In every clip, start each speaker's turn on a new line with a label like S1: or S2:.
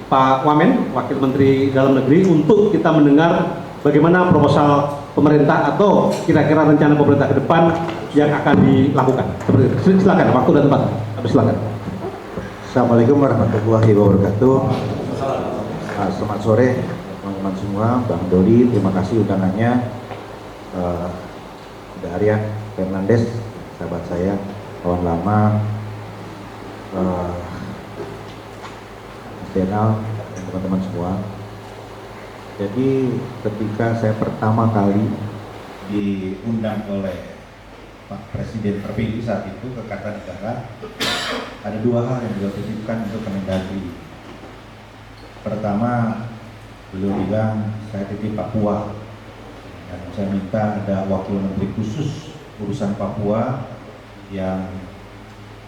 S1: Pak Wamen, Wakil Menteri Dalam Negeri, untuk kita mendengar bagaimana proposal pemerintah atau kira-kira rencana pemerintah ke depan yang akan dilakukan. Seperti itu. Silakan, waktu dan tempat. Silakan.
S2: Assalamualaikum warahmatullahi wabarakatuh. Selamat sore teman-teman semua, Bang Doli, terima kasih undangannya. Mbak Arya Fernandes, sahabat saya, kawan lama, nasional, dan teman-teman semua. Jadi ketika saya pertama kali diundang oleh Pak Presiden terpilih saat itu ke Kartanegara, ada dua hal yang beliau titipkan untuk Kemendagri. Pertama, beliau bilang saya titip Papua dan saya minta ada wakil menteri khusus urusan Papua yang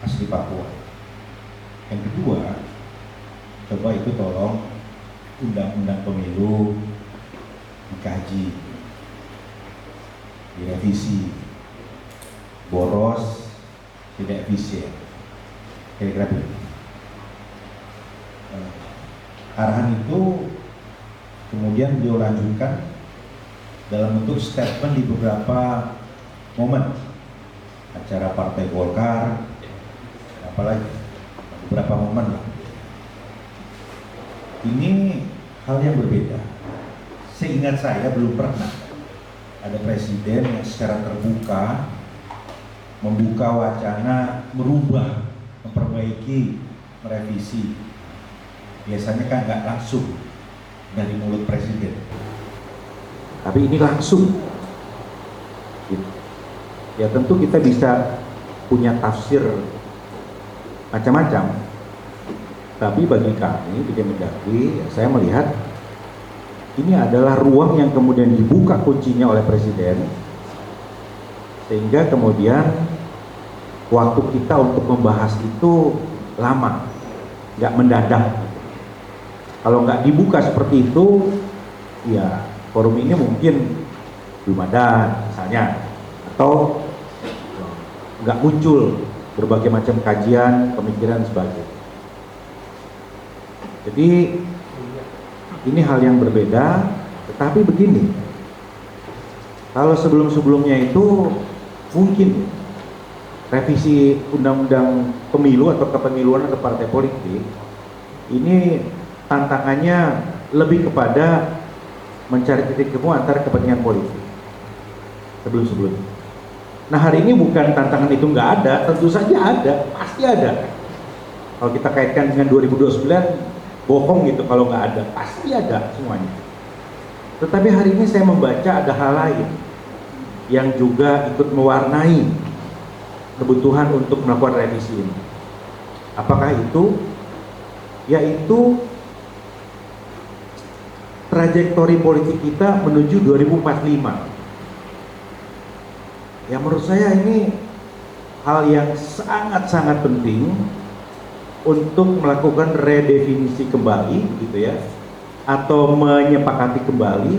S2: asli Papua. Yang kedua, coba itu tolong undang-undang pemilu dikaji, direvisi, boros, tidak efisien. Kira-kira begitu. Arahan itu kemudian beliau lanjutkan dalam bentuk statement di beberapa momen, acara Partai Golkar, apalagi beberapa momen lah. Ini hal yang berbeda. Seingat saya belum pernah ada presiden yang secara terbuka membuka wacana merubah, memperbaiki, merevisi. Biasanya kan nggak langsung dari mulut presiden, tapi ini langsung. Ya tentu kita bisa punya tafsir macam-macam, tapi bagi kami di Kemendagri, ya, saya melihat ini adalah ruang yang kemudian dibuka kuncinya oleh presiden, sehingga kemudian waktu kita untuk membahas itu lama, nggak mendadak. Kalau nggak dibuka seperti itu, ya forum ini mungkin belum ada misalnya, atau nggak muncul berbagai macam kajian, pemikiran sebagainya. Jadi ini hal yang berbeda, tetapi begini, kalau sebelum-sebelumnya itu mungkin revisi undang-undang pemilu atau kepemiluan atau partai politik, ini tantangannya lebih kepada mencari titik temu antara kepentingan politik sebelum-sebelumnya. Nah hari ini bukan tantangan itu nggak ada, tentu saja ada, pasti ada. Kalau kita kaitkan dengan 2029, bohong gitu kalau nggak ada, pasti ada semuanya. Tetapi hari ini saya membaca ada hal lain yang juga ikut mewarnai kebutuhan untuk melakukan revisi ini. Apakah itu? Yaitu trajektori politik kita menuju 2045. Ya menurut saya ini hal yang sangat-sangat penting untuk melakukan redefinisi kembali gitu ya, atau menyepakati kembali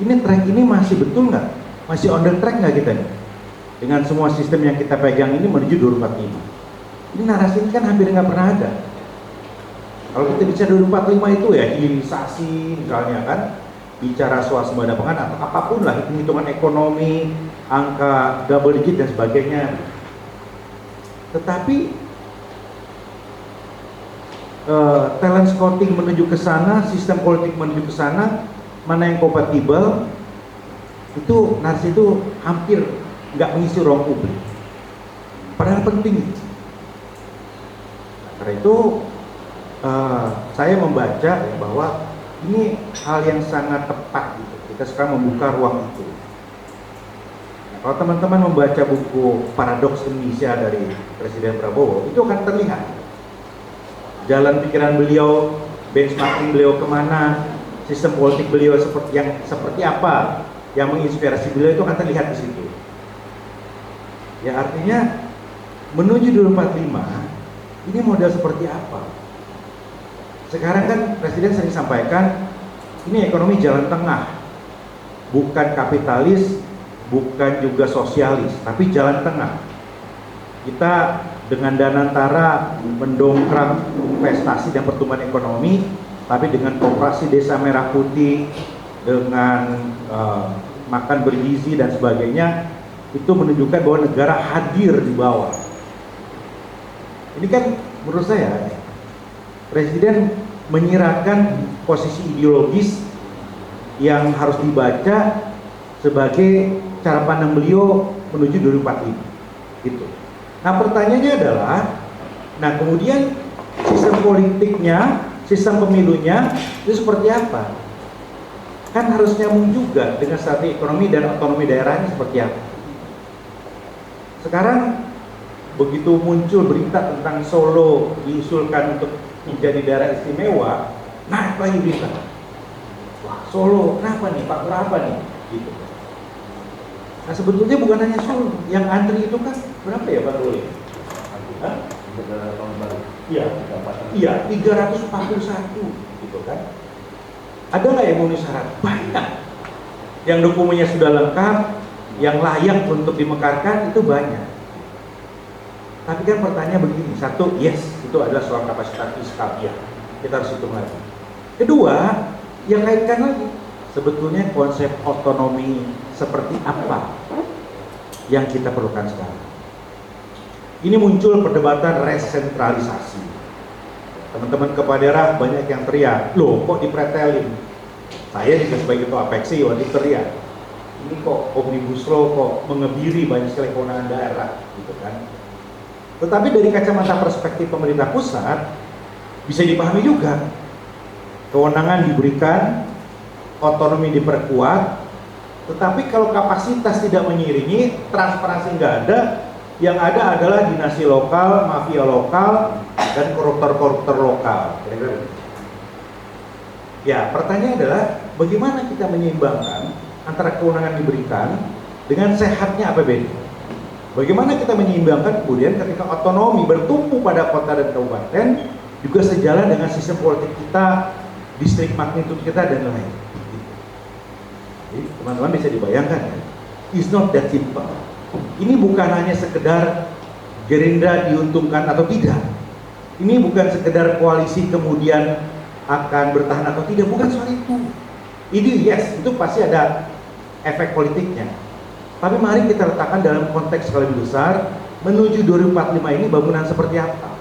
S2: ini track ini masih betul nggak, masih on the track nggak kita nih dengan semua sistem yang kita pegang ini menuju 2045. Ini narasi ini kan hampir nggak pernah ada. Kalau kita bicara 2045 itu ya hilirisasi misalnya kan, bicara swasembada pangan atau apapun lah, hitung-hitungan ekonomi, angka double digit dan sebagainya. Tetapi talent scouting menuju ke sana, sistem politik menuju ke sana, mana yang kompatibel, itu narasi itu hampir nggak mengisi ruang publik. Padahal penting. Karena itu saya membaca ya, bahwa ini hal yang sangat tepat gitu. Kita sekarang membuka ruang itu. Nah, kalau teman-teman membaca buku Paradoks Indonesia dari Presiden Prabowo, itu akan terlihat jalan pikiran beliau, benchmarking beliau kemana, sistem politik beliau seperti apa yang menginspirasi beliau, itu akan terlihat di situ. Ya artinya menuju 2045 ini model seperti apa? Sekarang kan Presiden sering sampaikan ini ekonomi jalan tengah, bukan kapitalis, bukan juga sosialis, tapi jalan tengah. Kita dengan Danantara mendongkrak investasi dan pertumbuhan ekonomi, tapi dengan operasi Desa Merah Putih, dengan makan bergizi dan sebagainya, itu menunjukkan bahwa negara hadir di bawah. Ini kan menurut saya Presiden menyiratkan posisi ideologis yang harus dibaca sebagai cara pandang beliau menuju 2045 gitu. Nah pertanyaannya adalah, nah kemudian sistem politiknya, sistem pemilunya itu seperti apa? Kan harus nyambung juga dengan strategi ekonomi dan otonomi daerahnya seperti apa. Sekarang begitu muncul berita tentang Solo diusulkan untuk menjadi daerah istimewa, naik lagi berita. Wah, Solo, kenapa nih? Pak, berapa nih? Gitu. Nah sebetulnya bukan hanya Solo, yang antri itu kan berapa ya Pak Ruli? Iya, 341 gitu kan. Ada nggak yang memenuhi syarat? Banyak. Yang dokumennya sudah lengkap, yang layak untuk dimekarkan itu banyak. Tapi kan pertanyaan begini, satu, yes, itu adalah soal kapasitas fiskal, ya, kita harus hitung lagi. Kedua, yang kaitkan lagi, sebetulnya konsep otonomi seperti apa yang kita perlukan sekarang. Ini muncul perdebatan resentralisasi. Teman-teman kepala daerah banyak yang teriak, loh kok dipretelin? Saya juga sebagai ketua Apeksi waktu teriak, ini kok Omnibus Law kok mengebiri banyak sekali kewenangan daerah, gitu kan? Tetapi dari kacamata perspektif pemerintah pusat bisa dipahami juga, kewenangan diberikan, otonomi diperkuat, tetapi kalau kapasitas tidak mengiringi, transparansi nggak ada, yang ada adalah dinasti lokal, mafia lokal, dan koruptor-koruptor lokal. Ya, pertanyaan adalah bagaimana kita menyeimbangkan antara kewenangan diberikan dengan sehatnya APBD. Bagaimana kita menyeimbangkan kemudian ketika otonomi bertumpu pada kota dan kabupaten juga sejalan dengan sistem politik kita, distrik magnitude kita dan lain-lain. Jadi teman-teman bisa dibayangkan ya, it's not that simple. Ini bukan hanya sekedar Gerindra diuntungkan atau tidak. Ini bukan sekedar koalisi kemudian akan bertahan atau tidak, bukan soal itu. Ini yes, itu pasti ada efek politiknya. Tapi mari kita letakkan dalam konteks skala lebih besar, menuju 2045 ini bangunan seperti apa?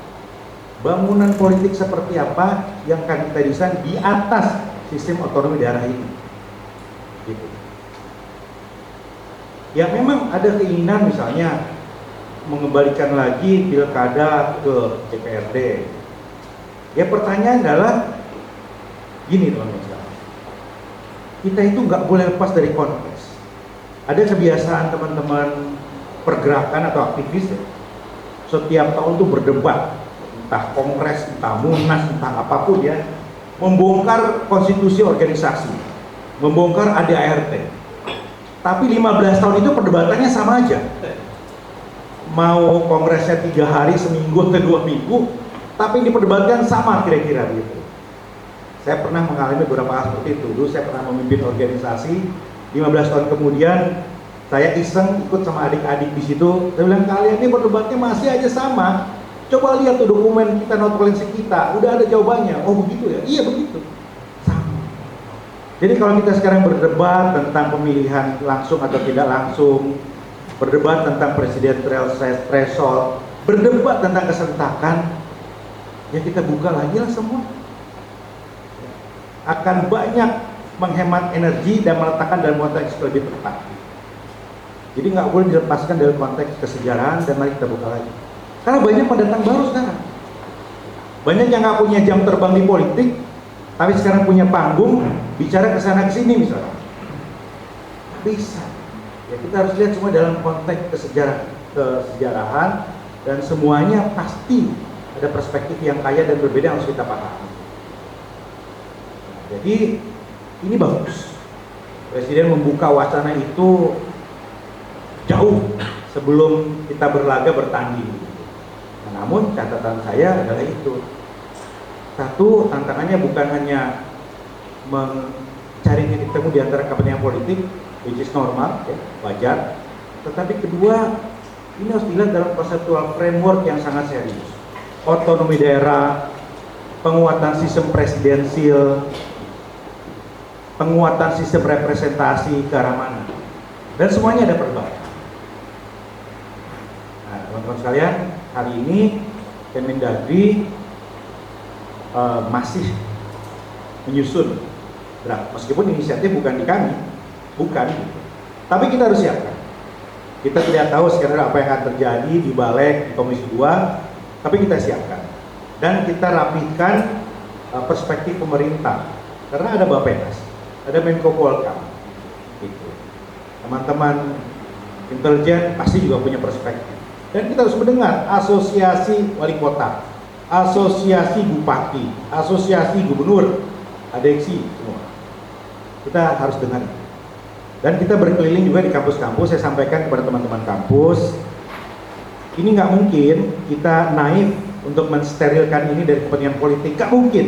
S2: Bangunan politik seperti apa yang akan kita desain di atas sistem otonomi daerah ini? Gitu. Ya memang ada keinginan misalnya mengembalikan lagi pilkada ke DPRD. Ya pertanyaan adalah gini teman-teman, kita itu nggak boleh lepas dari konteks. Ada kebiasaan teman-teman pergerakan atau aktivis ya, setiap tahun tuh berdebat, entah kongres, entah munas, entah apapun ya, membongkar konstitusi organisasi, membongkar ADART. Tapi 15 tahun itu perdebatannya sama aja. Mau kongresnya 3 hari, seminggu atau 2 minggu, tapi diperdebatkan sama kira-kira gitu. Saya pernah mengalami beberapa hal seperti itu. Dulu saya pernah memimpin organisasi, 15 tahun kemudian saya iseng ikut sama adik-adik di situ. Saya bilang, kalian ini berdebatnya masih aja sama. Coba lihat tuh dokumen kita, not policy kita, udah ada jawabannya. Oh begitu ya? Iya begitu. Sama. Jadi kalau kita sekarang berdebat tentang pemilihan langsung atau tidak langsung, berdebat tentang presidensial threshold, berdebat tentang keserentakan, ya kita buka lagi lah semua. Akan banyak menghemat energi dan meletakkan dalam konteks lebih tepat. Jadi nggak boleh dilepaskan dari konteks kesejarahan dan mari kita buka lagi. Karena banyak pendatang baru sekarang. Banyak yang nggak punya jam terbang di politik, tapi sekarang punya panggung bicara ke sana ke sini misalnya. Bisa. Ya kita harus lihat semua dalam konteks kesejarahan dan semuanya pasti ada perspektif yang kaya dan berbeda yang harus kita pahami. Jadi ini bagus. Presiden membuka wacana itu jauh sebelum kita berlaga bertanding. Nah, namun catatan saya adalah itu. Satu, tantangannya bukan hanya mencari titik temu di antara kepentingan politik, which is normal, ya, wajar. Tetapi kedua, ini harus dilihat dalam konceptual framework yang sangat serius. Otonomi daerah, penguatan sistem presidensil, penguatan sistem representasi ke arah mana. Dan semuanya ada perubahan. Nah, teman-teman sekalian, hari ini Kemendagri masih menyusun draft. Meskipun inisiatif bukan di kami, bukan. Tapi kita harus siapkan. Kita tidak tahu sekarang apa yang akan terjadi di Balik, di Komisi 2, tapi kita siapkan. Dan kita rapihkan perspektif pemerintah. Karena ada Bappenas, ada Menko Polhukam. Gitu. Teman-teman intelijen pasti juga punya perspektif. Dan kita harus mendengar asosiasi wali kota, asosiasi bupati, asosiasi gubernur, adeksi semua. Kita harus dengar. Dan kita berkeliling juga di kampus-kampus. Saya sampaikan kepada teman-teman kampus, ini nggak mungkin kita naif untuk mensterilkan ini dari kepentingan politik. Nggak mungkin.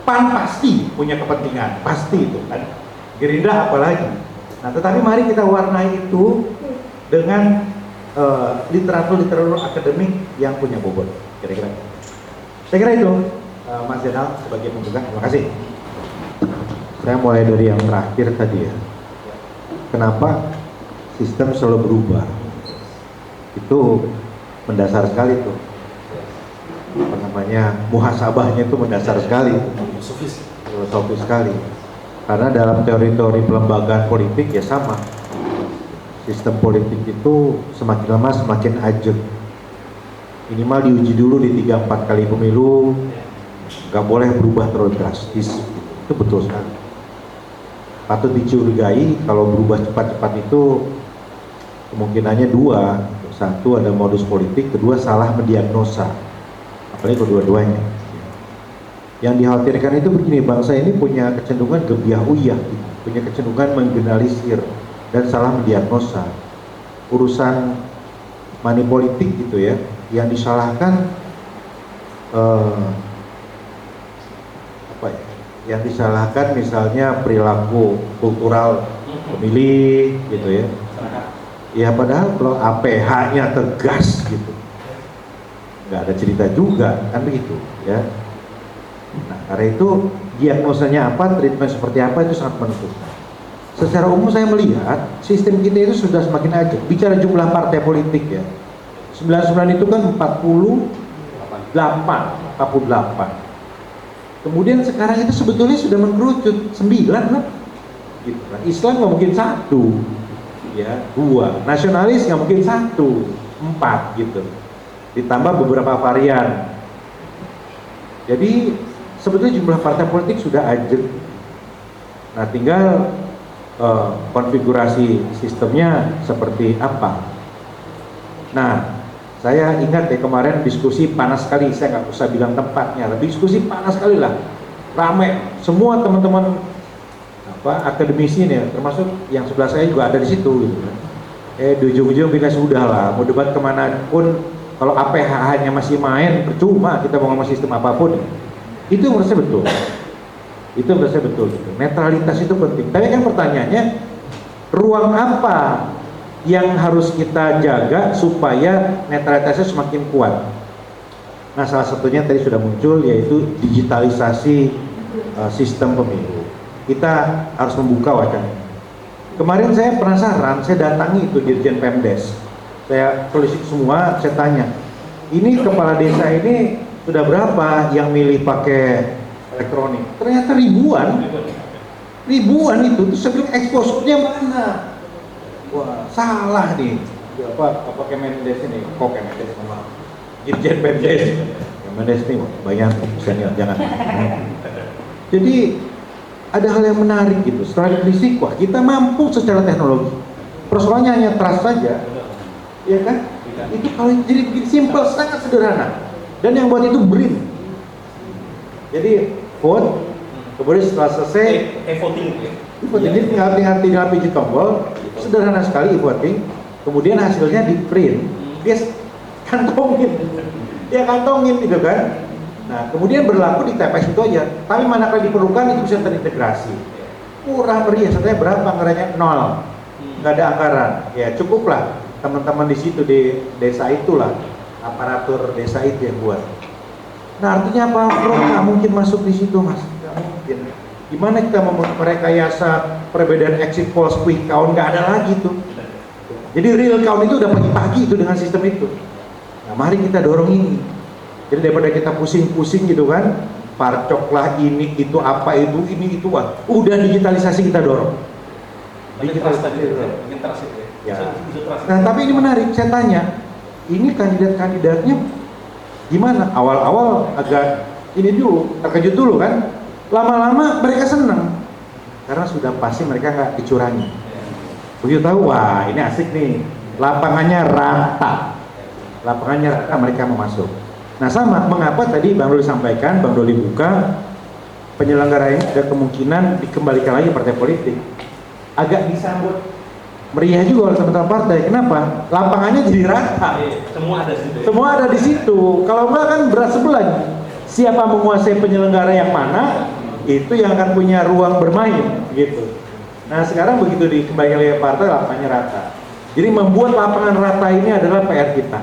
S2: PAN pasti punya kepentingan, pasti itu kan. Gerindra apalagi. Nah, tetapi mari kita warnai itu dengan literatur akademik yang punya bobot. Kira-kira. Saya kira itu, Mas Zainal sebagai pembuka. Terima kasih.
S3: Saya mulai dari yang terakhir tadi ya. Kenapa sistem selalu berubah? Itu mendasar sekali tuh. Apa namanya, muhasabahnya itu mendasar sekali. Filosofis sekali. Karena dalam teori-teori pelembagaan politik ya sama. Sistem politik itu semakin lama semakin ajeg. Minimal diuji dulu di 3-4 kali pemilu. Gak boleh berubah terlalu drastis. Itu betul sekali. Patut dicurigai kalau berubah cepat-cepat itu kemungkinannya dua. Satu, ada modus politik, kedua salah mendiagnosa, apalagi kedua-duanya. Yang dikhawatirkan itu begini, bangsa ini punya kecenderungan gebiah uyah, punya kecenderungan menggeneralisir dan salah mendiagnosa. Urusan money politik gitu ya, yang disalahkan yang disalahkan misalnya perilaku kultural pemilih gitu ya. Ya padahal kalau APH-nya tegas gitu, nggak ada cerita juga kan begitu ya. Nah, karena itu diagnosanya apa, treatment seperti apa itu sangat menentukan. Secara umum saya melihat sistem kita itu sudah semakin ajak. Bicara jumlah partai politik ya, 99 itu kan 48. Kemudian sekarang itu sebetulnya sudah mengerucut 9 lah. Gitu kan. Islam nggak mungkin 1, ya 2. Nasionalis nggak mungkin 1, 4 gitu. Ditambah beberapa varian. Jadi sebetulnya jumlah partai politik sudah ajeg. Nah tinggal konfigurasi sistemnya seperti apa. Nah saya ingat ya kemarin diskusi panas sekali, saya nggak usah bilang tempatnya, tapi diskusi panas sekali lah, ramai semua teman-teman akademisi nih, termasuk yang sebelah saya juga ada di situ gitu kan. Di ujung-ujung kita sudah lah, mau debat kemana pun, kalau APH-nya masih main, percuma kita mau ngomong sistem apapun. Itu menurut saya betul. Itu menurut saya betul. Gitu. Netralitas itu penting. Tapi kan pertanyaannya, ruang apa yang harus kita jaga supaya netralitasnya semakin kuat? Nah, salah satunya tadi sudah muncul, yaitu digitalisasi sistem pemilu. Kita harus membuka wacana. Kemarin saya penasaran, saya datangi itu Dirjen Pemdes. Saya tulis semua, saya tanya, ini kepala desa ini sudah berapa yang milih pakai elektronik? Ternyata ribuan itu. Terus saya bilang exposure-nya mana? Wah, salah nih. Apa Kemendes ini? Kok Kemendes sama Dirjen Pemdes? Kemendes ini banyak misalnya jangan. Jadi ada hal yang menarik gitu. Setelah risiko, kita mampu secara teknologi. Persoalannya hanya trust saja, ya kan? Itu kalau jadi begini simple, sangat sederhana. Dan yang buat itu BRIN. Jadi vote, kemudian setelah selesai
S1: voting.
S3: Jadi tinggal pijit tombol, sederhana sekali voting. Kemudian hasilnya di print, dia kantongin, gitu kan. Nah, kemudian berlaku di TPS itu aja. Tapi manakala diperlukan itu bisa terintegrasi. Murah meriah, sebenarnya berapa anggarannya? 0. Nggak ada anggaran. Ya cukuplah teman-teman di situ di desa itulah, aparatur desa itu yang buat. Nah artinya apa? Bro, nggak mungkin masuk di situ mas, nggak mungkin. Gimana kita merekayasa perbedaan exit polls quick count? Nggak ada lagi tuh. Jadi real count itu udah pagi-pagi itu dengan sistem itu. Nah mari kita dorong ini. Jadi daripada kita pusing-pusing gitu kan, parcok lah ini itu apa itu ini itu wah, udah digitalisasi kita dorong. Digitalisasi. Ya. Nah tapi ini menarik, saya tanya, ini kandidat-kandidatnya gimana? Awal-awal agak ini dulu, terkejut dulu kan, lama-lama mereka senang karena sudah pasti mereka nggak dicurangi. Begitu tahu, wah ini asik nih, lapangannya rata, mereka mau masuk. Nah sama, mengapa tadi Bang Doli sampaikan, Bang Doli buka, penyelenggara ini ada kemungkinan dikembalikan lagi partai politik, agak disambut meriah juga oleh teman-teman partai. Kenapa? Lapangannya jadi rata.
S1: Semua ada di situ.
S3: Semua ada di situ. Kalau enggak kan berat sebelah. Siapa menguasai penyelenggara yang mana, itu yang akan punya ruang bermain, gitu. Nah sekarang begitu dikembalikan oleh partai, lapangannya rata. Jadi membuat lapangan rata ini adalah PR kita.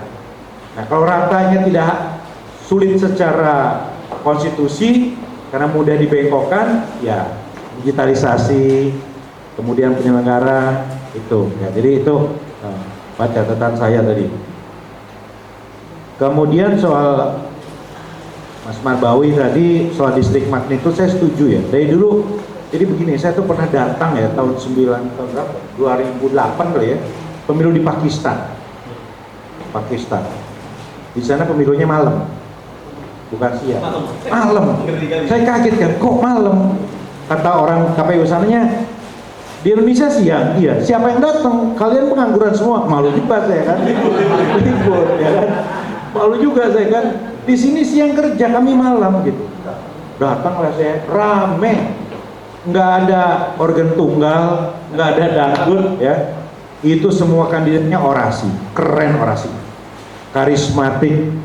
S3: Nah kalau ratanya tidak sulit secara konstitusi, karena mudah dibengkokkan, ya digitalisasi, kemudian penyelenggara itu ya, jadi itu catatan saya tadi. Kemudian soal Mas Marbawi tadi soal distrik magnitude, saya setuju ya. Dari dulu, jadi begini, saya tuh pernah datang ya tahun 2008 kali ya, pemilu di Pakistan. Di sana pemilunya malam, bukan siang. Malam. Saya kaget kan, kok malam? Kata orang KPU sananya, di Indonesia siang, iya. Siapa yang datang? Kalian pengangguran semua. Malu juga saya kan. Libur, ya kan. Malu juga saya kan. Di sini siang kerja, kami malam gitu. Datanglah saya, rame. Nggak ada organ tunggal, nggak ada dangdut, ya. Itu semua kandidatnya orasi, keren orasi, karismatik,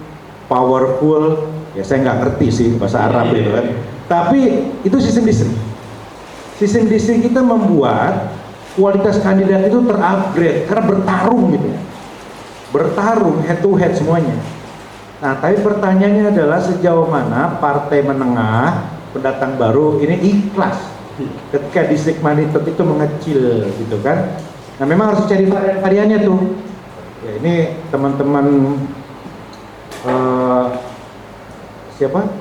S3: powerful. Ya saya nggak ngerti sih bahasa Arab gitu kan. Tapi itu sistem distrik. Sistem distrik kita membuat kualitas kandidat itu terupgrade karena bertarung gitu, bertarung head to head semuanya. Nah tapi pertanyaannya adalah sejauh mana partai menengah pendatang baru ini ikhlas ketika distrik magnitude itu mengecil gitu kan. Nah memang harus cari variannya tuh ya. Ini teman-teman siapa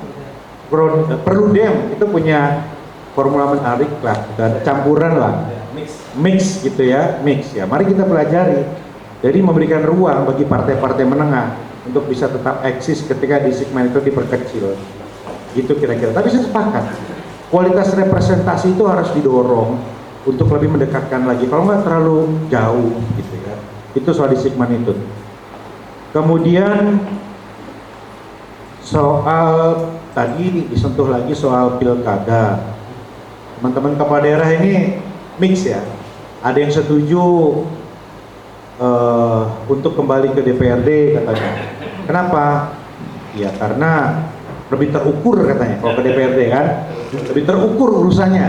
S3: Perludem itu punya formula menarik lah, dan campuran lah, mix gitu ya, mix ya. Mari kita pelajari. Jadi memberikan ruang bagi partai-partai menengah untuk bisa tetap eksis ketika distrik itu diperkecil. Gitu kira-kira. Tapi saya sepakat, kualitas representasi itu harus didorong untuk lebih mendekatkan lagi. Kalau nggak terlalu jauh gitu ya. Itu soal distrik itu. Kemudian soal tadi disentuh lagi soal pilkada. Teman-teman kepala daerah ini mix ya. Ada yang setuju untuk kembali ke DPRD katanya. Kenapa? Ya karena lebih terukur katanya kalau ke DPRD kan. Lebih terukur urusannya.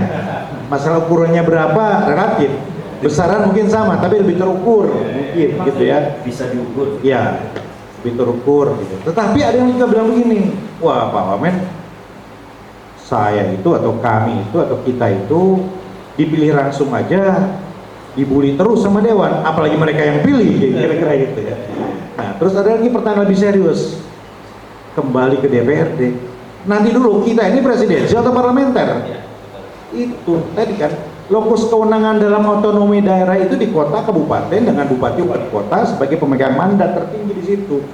S3: Masalah ukurannya berapa relatif. Besaran mungkin sama tapi lebih terukur mungkin gitu ya.
S4: Bisa diukur.
S3: Ya, lebih terukur gitu. Tetapi ada yang juga bilang begini, wah Pak Wamen, saya itu atau kami itu atau kita itu dipilih langsung aja dibully terus sama dewan, apalagi mereka yang pilih, kira-kira gitu ya. Nah terus ada lagi pertanyaan lebih serius, kembali ke DPRD, nanti dulu kita ini presidensial atau parlementer? Itu tadi kan lokus kewenangan dalam otonomi daerah itu di kota kabupaten dengan bupati wali kota sebagai pemegang mandat tertinggi di situ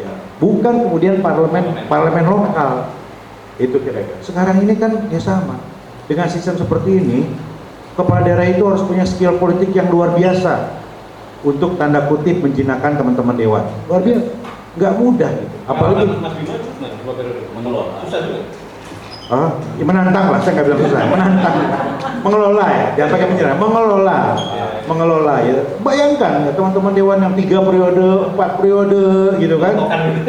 S3: ya, bukan kemudian parlemen lokal. Itu kira-kira. Sekarang ini kan ya sama. Dengan sistem seperti ini, kepala daerah itu harus punya skill politik yang luar biasa untuk tanda kutip menjinakkan teman-teman dewan. Luar biasa. Nggak mudah gitu. Apalagi
S1: susah juga.
S3: Ya menantang lah, saya nggak bilang susah. Menantang. Mengelola ya, jangan pakai menyerah. Mengelola ya. Bayangkan ya teman-teman dewan yang 3 periode, 4 periode gitu kan.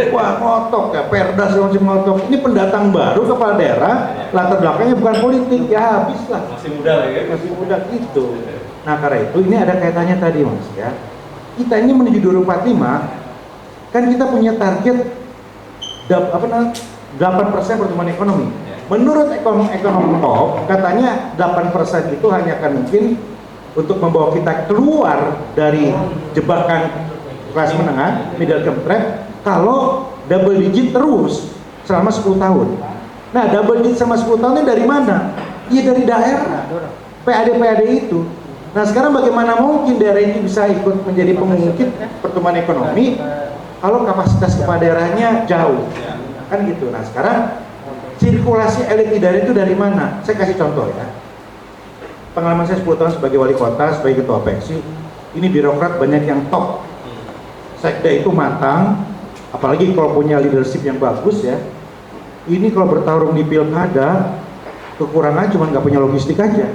S3: Wah ngotok ya, perda segala macam ngotok. Ini pendatang baru kepala daerah, latar belakangnya bukan politik, ya habis lah.
S1: Masih muda lah ya.
S3: Masih muda gitu. Nah karena itu ini ada kaitannya tadi mas ya. Kita ini menuju 2045, kan kita punya target 8% pertumbuhan ekonomi. Menurut ekonom top, katanya 8% itu hanya akan mungkin untuk membawa kita keluar dari jebakan kelas menengah, middle income trap, kalau double digit terus selama 10 tahun. Nah, double digit selama 10 tahun ini dari mana? Iya dari daerah, PAD itu. Nah, sekarang bagaimana mungkin daerah ini bisa ikut menjadi pengungkit pertumbuhan ekonomi kalau kapasitas kepala daerahnya jauh? Kan gitu. Nah, sekarang sirkulasi elit di daerah itu dari mana? Saya kasih contoh ya. Pengalaman saya 10 tahun sebagai wali kota, sebagai ketua Peksi, ini birokrat banyak yang top. Sekda itu matang, apalagi kalau punya leadership yang bagus ya. Ini kalau bertarung di pilkada, kekurangan cuma nggak punya logistik aja.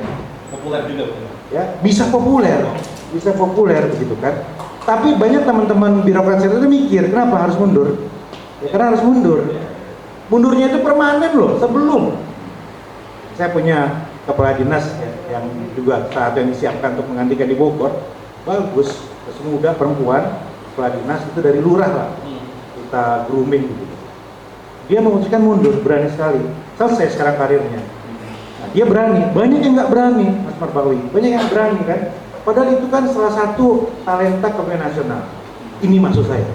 S1: Populer juga.
S3: Ya, bisa populer begitu kan. Tapi banyak teman-teman birokrat saya itu mikir, kenapa harus mundur? Ya, karena harus mundur. Mundurnya itu permanen loh, sebelum saya punya kepala dinas ya, yang juga saat yang disiapkan untuk menggantikan di Bogor, bagus, muda perempuan, kepala dinas itu dari lurah lah, kita grooming gitu. Dia memutuskan mundur, berani sekali, selesai sekarang karirnya. Nah, dia berani, banyak yang nggak berani, Mas Marbawi, banyak yang berani kan, padahal itu kan salah satu talenta kepemimpinan nasional. Ini maksud saya.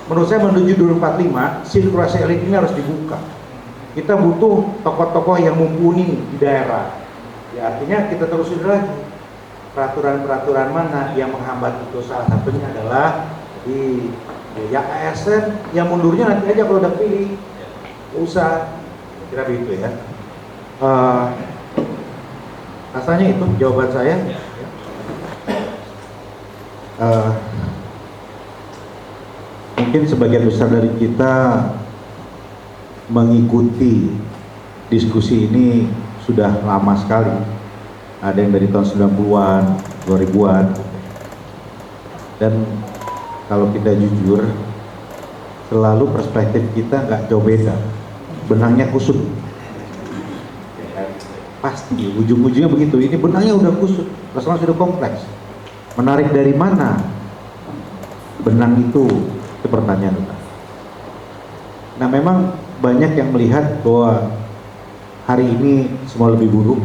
S3: Menurut saya menuju 2045, sirkulasi elit ini harus dibuka. Kita butuh tokoh-tokoh yang mumpuni di daerah. Ya, artinya kita telusuri lagi peraturan-peraturan mana yang menghambat itu. Salah satunya adalah di ya ASN yang mundurnya nanti aja kalau udah pilih. Usah, kira begitu ya. Rasanya itu jawaban saya. Mungkin sebagian besar dari kita mengikuti diskusi ini sudah lama sekali. Ada yang dari tahun 90-an, 2000-an. Dan kalau kita jujur, selalu perspektif kita nggak jauh beda. Benangnya kusut. Pasti, ujung-ujungnya begitu. Ini benangnya udah kusut, masalah sudah kompleks. Menarik dari mana benang itu pertanyaan. Nah, memang banyak yang melihat bahwa hari ini semua lebih buruk,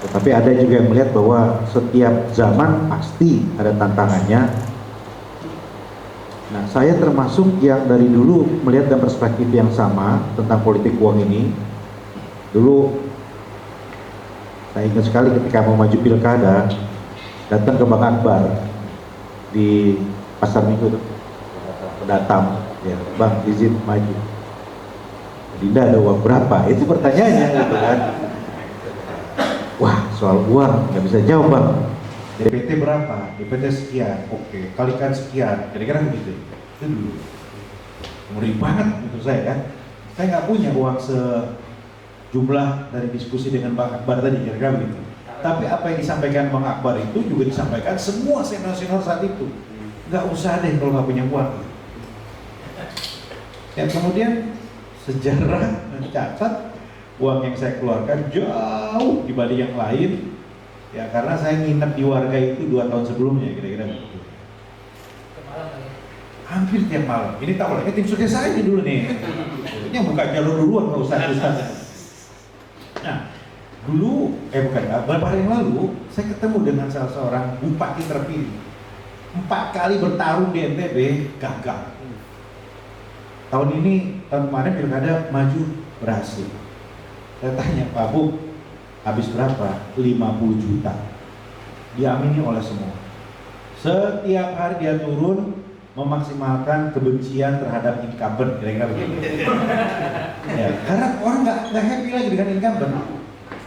S3: tetapi ada juga yang melihat bahwa setiap zaman pasti ada tantangannya. Nah, saya termasuk yang dari dulu melihat dan perspektif yang sama tentang politik uang ini. Dulu saya ingat sekali ketika mau maju pilkada, datang ke Bang Akbar di Pasar Minggu, datang ya, Bang izin maju. Dinda ada uang berapa? Itu pertanyaannya gitu kan. Wah, soal uang nggak bisa jawab, Bang. DPT berapa? DPT sekian. Oke, kalikan sekian. Kira-kira begitu. Itu dulu. Ngeri banget menurut saya kan. Saya nggak punya uang sejumlah dari diskusi dengan Bang Akbar tadi, kira-kira begitu. Tapi apa yang disampaikan Bang Akbar itu juga disampaikan semua senior-senior saat itu. Nggak usah deh kalau nggak punya uang. Dan kemudian sejarah mencatat uang yang saya keluarkan jauh dibanding yang lain, ya karena saya nginep di warga itu 2 tahun sebelumnya, kira-kira begitu. Hampir tiap malam. Ini tak oleh tim sukses saya ini dulu nih. Ini yang buka jalur duluan kalau Ustaz. Nah, dulu beberapa hari yang lalu saya ketemu dengan salah seorang bupati terpilih. 4 kali bertarung di NTB, gagal. Tahun ini, tahun kemarin pilkada maju, berhasil. Saya tanya, Pak Bu, habis berapa? 50 juta. Diamini oleh semua. Setiap hari dia turun memaksimalkan kebencian terhadap incumbent, kira-kira begitu. Ya, karena orang nggak happy lagi dengan incumbent.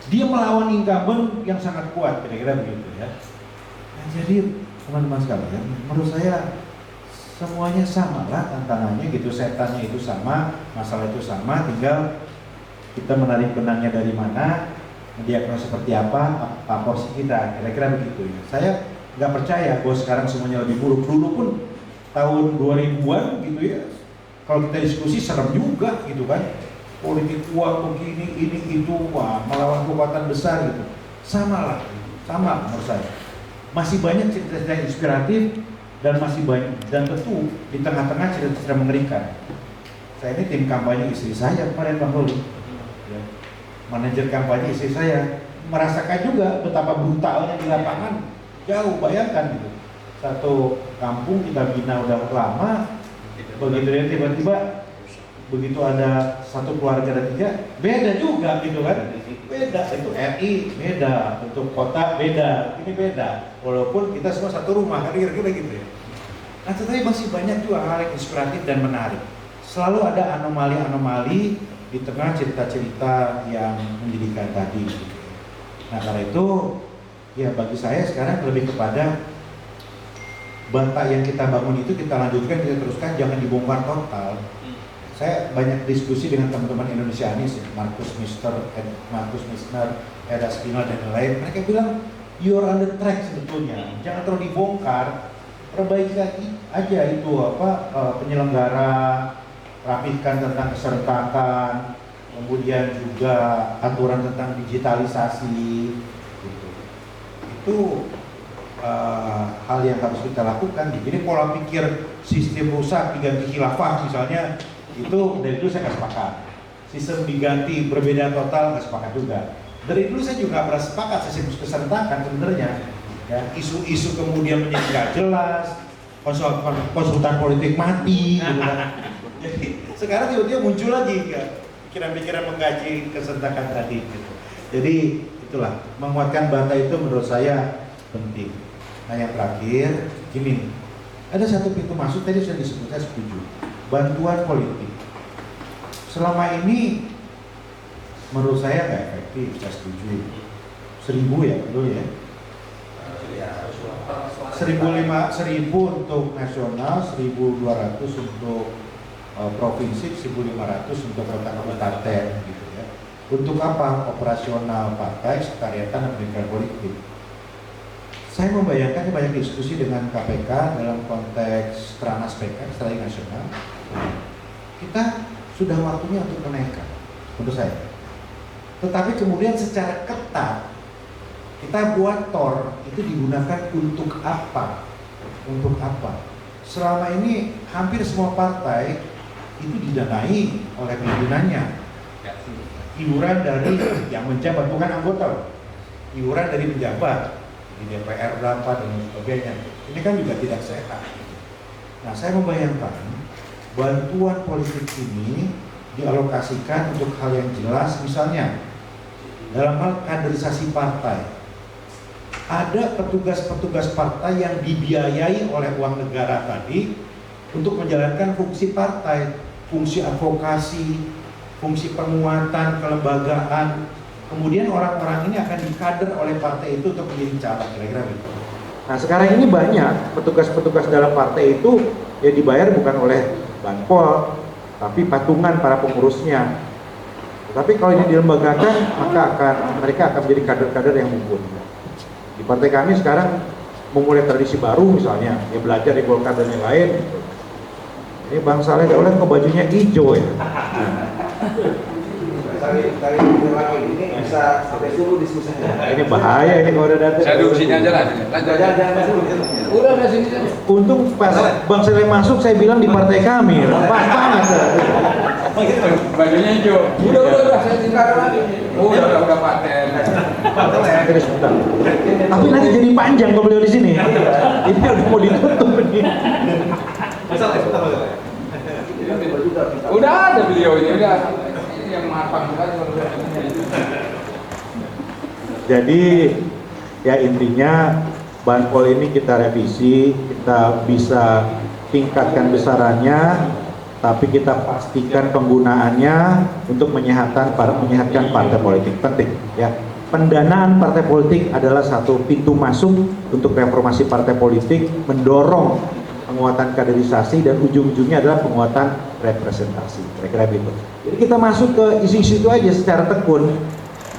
S3: Dia melawan incumbent yang sangat kuat, kira-kira begitu ya. Nah, jadi teman-teman sekalian, menurut saya semuanya sama lah tantangannya gitu, setannya itu sama, masalah itu sama, tinggal kita menarik benangnya dari mana, mendiagnosis seperti apa porsi kita, kira-kira begitu ya. Saya nggak percaya bahwa sekarang semuanya lebih buruk. Dulu pun tahun 2000-an gitu ya, kalau kita diskusi serem juga gitu kan, politik uang begini, ini, itu, wah, melawan kekuatan besar gitu. Sama menurut saya. Masih banyak cerita-cerita inspiratif dan masih banyak, dan tentu di tengah-tengah cerita-cerita mengerikan. Saya ini tim kampanye istri saya kemarin Bang Ruli. Ya. Manajer kampanye istri saya merasakan juga betapa brutalnya di lapangan. Jauh, bayangkan gitu. Satu kampung kita bina udah lama, begitu dia tiba-tiba begitu ada satu keluarga ada 3, beda juga gitu kan. Beda, itu RI beda, untuk kota beda, ini beda. Walaupun kita semua satu rumah, kira-kira gitu ya. Nah, tetapi masih banyak juga hal yang inspiratif dan menarik. Selalu ada anomali-anomali di tengah cerita-cerita yang menjadikan tadi. Nah, karena itu, ya bagi saya sekarang lebih kepada bata yang kita bangun itu kita lanjutkan, kita teruskan, jangan dibongkar total. Saya banyak diskusi dengan teman-teman Indonesianis, Markus Misner, Eda Spinal dan lain. Mereka bilang, you are on the track sebetulnya, jangan terlalu dibongkar, perbaiki aja itu penyelenggara, rapihkan tentang keserentakan, kemudian juga aturan tentang digitalisasi, gitu. Itu hal yang harus kita lakukan. Jadi pola pikir sistem rusak diganti khilafah misalnya, itu dari dulu saya nggak sepakat. Sistem diganti berbeda total nggak sepakat juga. Dari dulu saya juga nggak pernah sepakat sistem keserentakan sebenarnya. Ya, isu-isu kemudian menjadi nggak jelas, konsultan politik mati, gitu kan. Jadi sekarang tiba-tiba muncul lagi pikiran-pikiran menggaji keserentakan tadi. Gitu. Jadi itulah menguatkan bata itu menurut saya penting. Nah yang terakhir gini, ada satu pintu masuk tadi sudah disebut, saya setuju. Bantuan politik. Selama ini menurut saya nggak efektif, saya setuju. 1.000 ya dulu ya. 1.000 untuk nasional, 1.200 untuk provinsi, 1.500 untuk kota kabupaten gitu ya. Untuk apa? Operasional partai, sekretariatan dan pendidikan politik. Saya membayangkan banyak diskusi dengan KPK dalam konteks Stranas PK, Strategi Nasional. Kita sudah waktunya untuk menaikkan, menurut saya. Tetapi kemudian secara ketat kita buat TOR itu digunakan untuk apa? Untuk apa? Selama ini hampir semua partai itu didanai oleh pimpinannya. Iuran dari yang menjabat, bukan anggota, iuran dari pejabat di DPR berapa dan sebagainya. Ini kan juga tidak sehat. Nah, saya membayangkan bantuan politik ini dialokasikan untuk hal yang jelas, misalnya dalam hal kaderisasi partai. Ada petugas-petugas partai yang dibiayai oleh uang negara tadi untuk menjalankan fungsi partai, fungsi advokasi, fungsi penguatan kelembagaan. Kemudian orang-orang ini akan dikader oleh partai itu untuk menjadi caleg, kira-kira gitu.
S2: Nah sekarang ini banyak petugas-petugas dalam partai itu ya dibayar bukan oleh Banpol, tapi patungan para pengurusnya. Tapi kalau ini dilembagakan, maka mereka akan menjadi kader-kader yang mumpuni. Di partai kami sekarang memulai tradisi baru, misalnya ya belajar di Golkar dan yang lain. Ini Bang Saleh Daulat kok bajunya hijau ya.
S4: Tadi ini bisa sampai suruh diskusinya.
S2: Nah, ini bahaya ini kalau udah datang.
S5: Saya duduk sini aja lah.
S4: Jangan dulu.
S5: Udah di sini saja.
S2: Untung pas Bang Saleh masuk saya bilang di partai kami, pas banget.
S5: Bajunya hijau. Udah saya tinggal lagi. Udah paten.
S2: Terus bentar. Tapi nanti jadi panjang kalau beliau di sini. Ini udah mau ditutup ini.
S5: Udah ada beliau ini udah yang matang sekali.
S2: Jadi ya intinya Banpol ini kita revisi, kita bisa tingkatkan besarannya, tapi kita pastikan penggunaannya untuk menyehatkan partai politik. Penting ya. Pendanaan partai politik adalah satu pintu masuk untuk reformasi partai politik, mendorong penguatan kaderisasi dan ujung-ujungnya adalah penguatan representasi. Kira-kira begitu. Jadi kita masuk ke isu-isu itu aja secara tekun.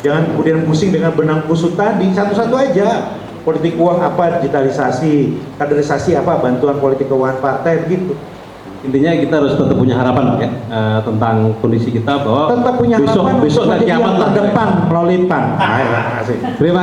S2: Jangan kemudian pusing dengan benang kusut tadi, satu-satu aja. Politik uang apa, digitalisasi, kaderisasi apa, bantuan politik keuangan partai, begitu.
S1: Intinya kita harus tetap punya harapan ya tentang kondisi kita bahwa
S2: Tetap punya harapan
S1: besok
S2: untuk
S1: kiamat
S2: yang
S1: lah.
S2: terdepan melalui PAN. Terima kasih.
S1: Terima